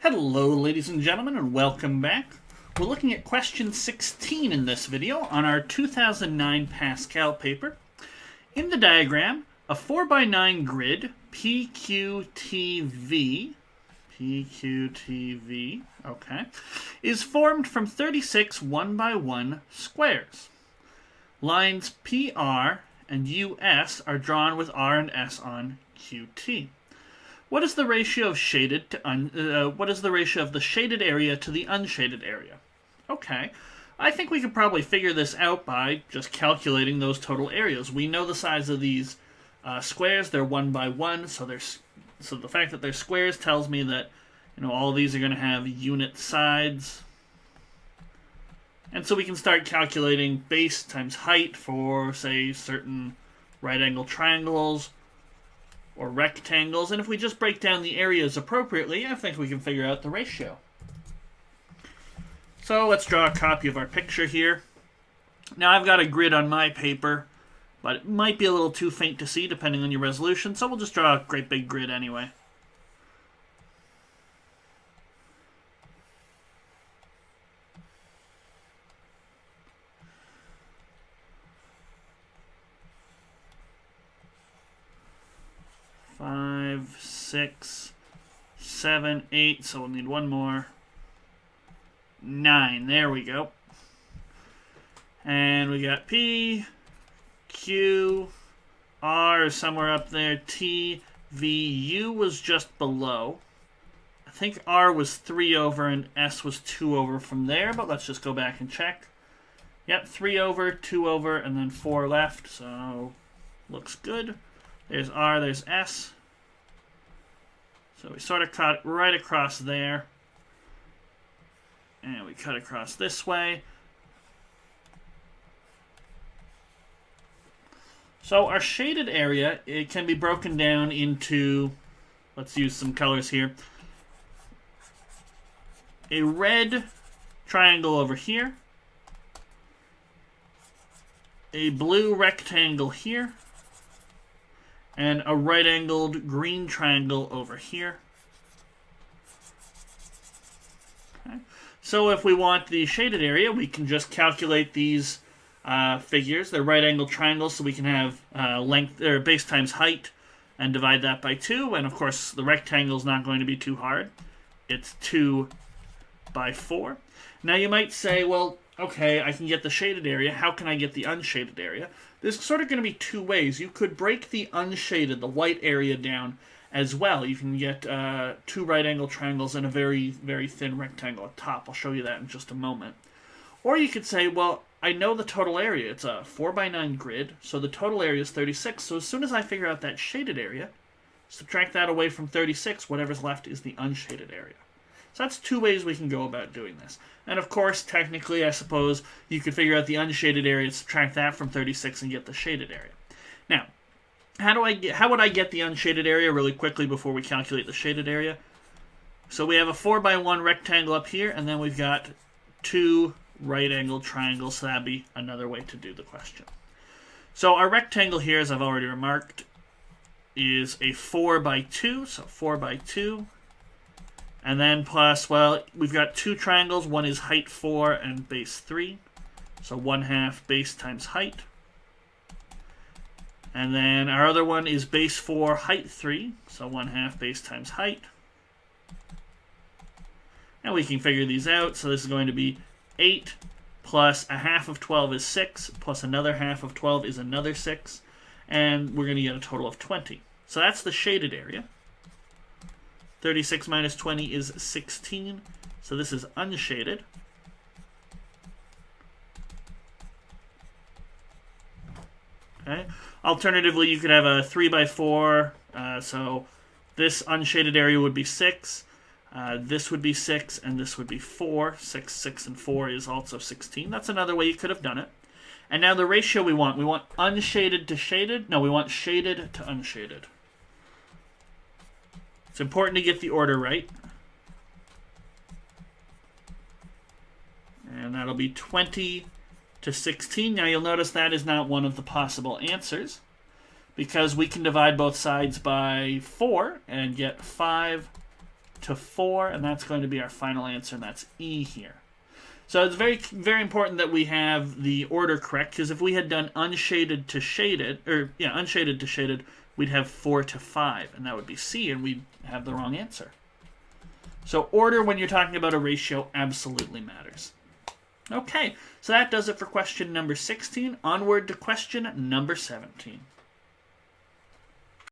Hello, ladies and gentlemen, and welcome back. We're looking at question 16 in this video on our 2009 Pascal paper. In the diagram, a 4x9 grid, PQTV, okay, is formed from 36 1x1 squares. Lines PR and US are drawn with R and S on QT. What is the ratio of shaded to what is the ratio of the shaded area to the unshaded area? Okay, I think we could probably figure this out by just calculating those total areas. We know the size of these squares; they're 1x1, so the fact that they're squares tells me that all of these are going to have unit sides, and so we can start calculating base times height for, say, certain right-angle triangles or rectangles, and if we just break down the areas appropriately, I think we can figure out the ratio. So let's draw a copy of our picture here. Now I've got a grid on my paper, but it might be a little too faint to see depending on your resolution, so we'll just draw a great big grid anyway. Five, 6, 7, 8, so we'll need one more. 9, there we go. And we got P, Q, R somewhere up there, T, V, U was just below. I think R was 3 over and S was 2 over from there, but let's just go back and check. Yep, 3 over, 2 over, and then 4 left, so looks good. There's R, there's S. So we sort of cut right across there. And we cut across this way. So our shaded area, it can be broken down into, let's use some colors here, a red triangle over here, a blue rectangle here, and a right-angled green triangle over here. Okay. So if we want the shaded area, we can just calculate these figures. They're right-angled triangles, so we can have length or base times height and divide that by 2. And of course, the rectangle is not going to be too hard. It's 2 by 4. Now you might say, well, okay, I can get the shaded area. How can I get the unshaded area? There's sort of going to be two ways. You could break the unshaded, the white area, down as well. You can get 2 right-angle triangles and a very, very thin rectangle at top. I'll show you that in just a moment. Or you could say, well, I know the total area. It's a 4x9 grid, so the total area is 36. So as soon as I figure out that shaded area, subtract that away from 36, whatever's left is the unshaded area. So that's 2 ways we can go about doing this. And of course, technically, I suppose, you could figure out the unshaded area, subtract that from 36, and get the shaded area. Now, how would I get the unshaded area really quickly before we calculate the shaded area? So we have a 4x1 rectangle up here, and then we've got 2 right-angled triangles, so that'd be another way to do the question. So our rectangle here, as I've already remarked, is a 4x2, so 4x2. And then plus, well, we've got 2 triangles. One is height 4 and base 3. So 1/2 base times height. And then our other one is base 4, height 3. So 1/2 base times height. And we can figure these out. So this is going to be 8 plus 1/2 of 12 is 6. Plus another 1/2 of 12 is another 6. And we're going to get a total of 20. So that's the shaded area. 36 minus 20 is 16, so this is unshaded. Okay. Alternatively, you could have a 3x4, so this unshaded area would be 6, this would be 6, and this would be 4. 6, 6, and 4 is also 16. That's another way you could have done it. And now the ratio we want unshaded to shaded. No, we want shaded to unshaded. It's important to get the order right. And that'll be 20 to 16. Now you'll notice that is not one of the possible answers, because we can divide both sides by 4 and get 5 to 4, and that's going to be our final answer, and that's E here. So it's very, very important that we have the order correct, because if we had done unshaded to shaded, unshaded to shaded, we'd have 4 to 5, and that would be C, and we'd have the wrong answer. So order when you're talking about a ratio absolutely matters. Okay, so that does it for question number 16. Onward to question number 17.